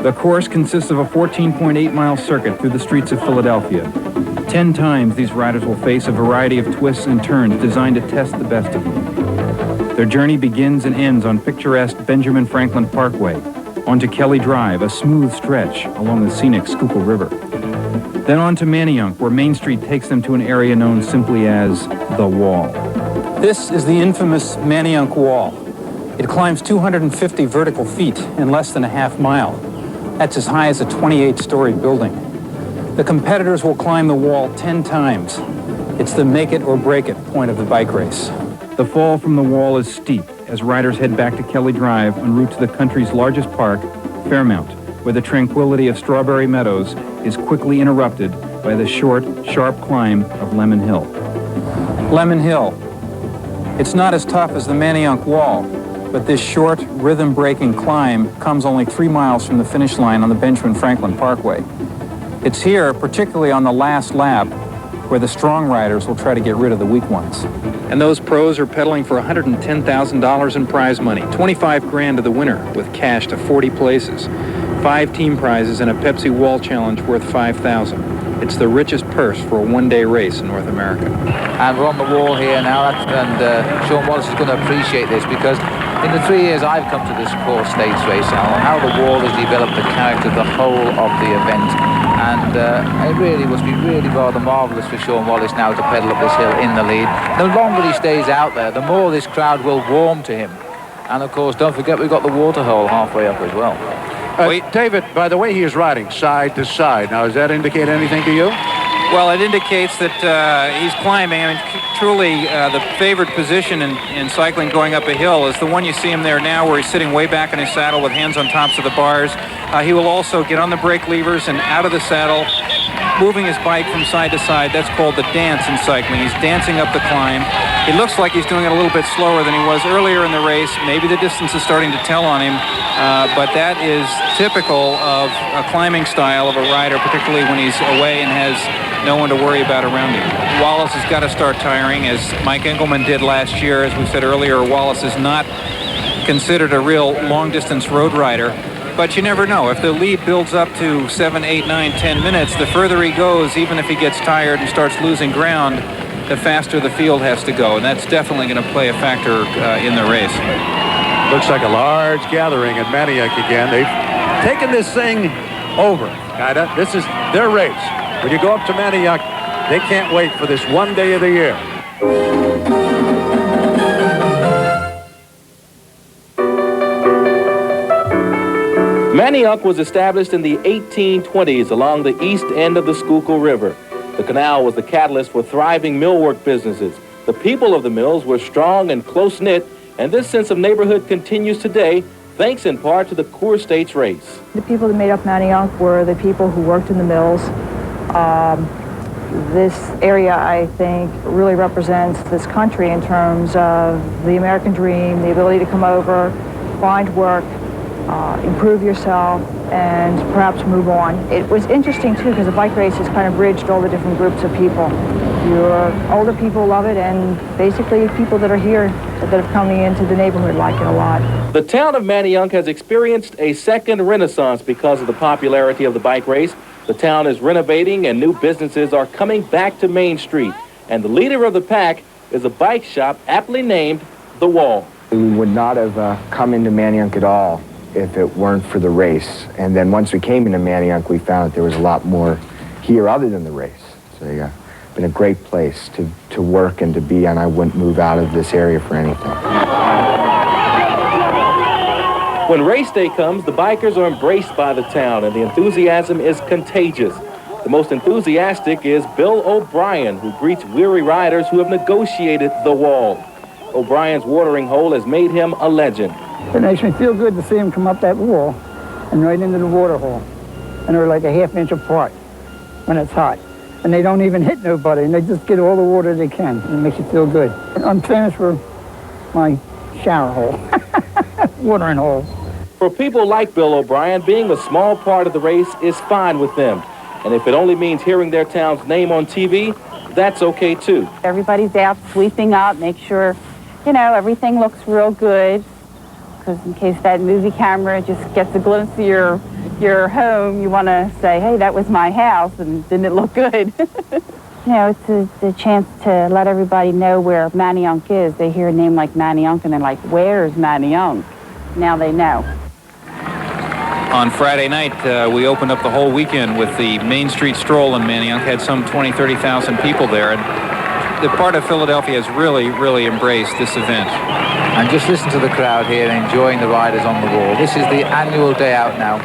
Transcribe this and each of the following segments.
The course consists of a 14.8-mile circuit through the streets of Philadelphia. 10 times these riders will face a variety of twists and turns designed to test the best of them. Their journey begins and ends on picturesque Benjamin Franklin Parkway, onto Kelly Drive, a smooth stretch along the scenic Schuylkill River. Then on to Manayunk, where Main Street takes them to an area known simply as the Wall. This is the infamous Manayunk Wall. It climbs 250 vertical feet in less than a half mile. That's as high as a 28-story building. The competitors will climb the wall 10 times. It's the make it or break it point of the bike race. The fall from the wall is steep as riders head back to Kelly Drive en route to the country's largest park, Fairmount, where the tranquility of Strawberry Meadows is quickly interrupted by the short, sharp climb of Lemon Hill. Lemon Hill. It's not as tough as the Manayunk Wall, but this short, rhythm-breaking climb comes only 3 miles from the finish line on the Benjamin Franklin Parkway. It's here, particularly on the last lap, where the strong riders will try to get rid of the weak ones. And those pros are pedaling for $110,000 in prize money, 25 grand to the winner, with cash to 40 places, 5 team prizes, and a Pepsi Wall Challenge worth $5,000. It's the richest purse for a one-day race in North America. And we're on the wall here now, and Sean Wallace is going to appreciate this, because in the 3 years I've come to this Corestates race now, how the wall has developed the character of the whole of the event. And it really must be really rather marvellous for Sean Wallace now to pedal up this hill in the lead. The longer he stays out there, the more this crowd will warm to him. And of course, don't forget we've got the waterhole halfway up as well. David, by the way he is riding side to side. Now, does that indicate anything to you? Well, it indicates that he's climbing. I mean, truly, the favored position in cycling going up a hill is the one you see him there now, where he's sitting way back in his saddle with hands on tops of the bars. He will also get on the brake levers and out of the saddle, moving his bike from side to side. That's called the dance in cycling. He's dancing up the climb. It looks like he's doing it a little bit slower than he was earlier in the race. Maybe the distance is starting to tell on him, but that is typical of a climbing style of a rider, particularly when he's away and has no one to worry about around him. Wallace has got to start tiring, as Mike Engelman did last year. As we said earlier, Wallace is not considered a real long-distance road rider. But you never know. If the lead builds up to 7, 8, 9, 10 minutes, the further he goes, even if he gets tired and starts losing ground, the faster the field has to go. And that's definitely going to play a factor in the race. Looks like a large gathering at Manayunk again. They've taken this thing over, kinda. This is their race. When you go up to Manayunk, they can't wait for this one day of the year. Manayunk was established in the 1820s along the east end of the Schuylkill River. The canal was the catalyst for thriving millwork businesses. The people of the mills were strong and close-knit, and this sense of neighborhood continues today, thanks in part to the Corestates race. The people that made up Manayunk were the people who worked in the mills. This area, I think, really represents this country in terms of the American dream, the ability to come over, find work, improve yourself, and perhaps move on. It was interesting, too, because the bike races kind of bridged all the different groups of people. Your older people love it, and basically people that are here that are coming into the neighborhood like it a lot. The town of Manayunk has experienced a second renaissance because of the popularity of the bike race. The town is renovating, and new businesses are coming back to Main Street. And the leader of the pack is a bike shop aptly named The Wall. We would not have come into Manayunk at all if it weren't for the race. And then once we came into Manayunk, we found that there was a lot more here other than the race. So yeah, been a great place to work and to be, and I wouldn't move out of this area for anything. When race day comes, the bikers are embraced by the town, and the enthusiasm is contagious. The most enthusiastic is Bill O'Brien, who greets weary riders who have negotiated the wall. O'Brien's watering hole has made him a legend. It makes me feel good to see them come up that wall and right into the water hole. And they're like a half-inch apart when it's hot. And they don't even hit nobody, and they just get all the water they can. And it makes you feel good. I'm famous for my shower hole, watering hole. For people like Bill O'Brien, being a small part of the race is fine with them. And if it only means hearing their town's name on TV, that's okay too. Everybody's out sweeping up, make sure, you know, everything looks real good. Because in case that movie camera just gets a glimpse of your your home, you want to say, hey, that was my house, and didn't it look good? You know, it's a chance to let everybody know where Manayunk is. They hear a name like Manayunk, and they're like, where's Manayunk? Now they know. On Friday night, we opened up the whole weekend with the Main Street Stroll in Manayunk. Had some 30,000 people there. And the part of Philadelphia has really, really embraced this event. And just listen to the crowd here enjoying the riders on the wall. This is the annual day out now.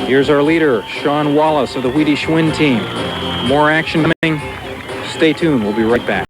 Here's our leader, Sean Wallace of the Wheatie Schwinn team. More action coming. Stay tuned. We'll be right back.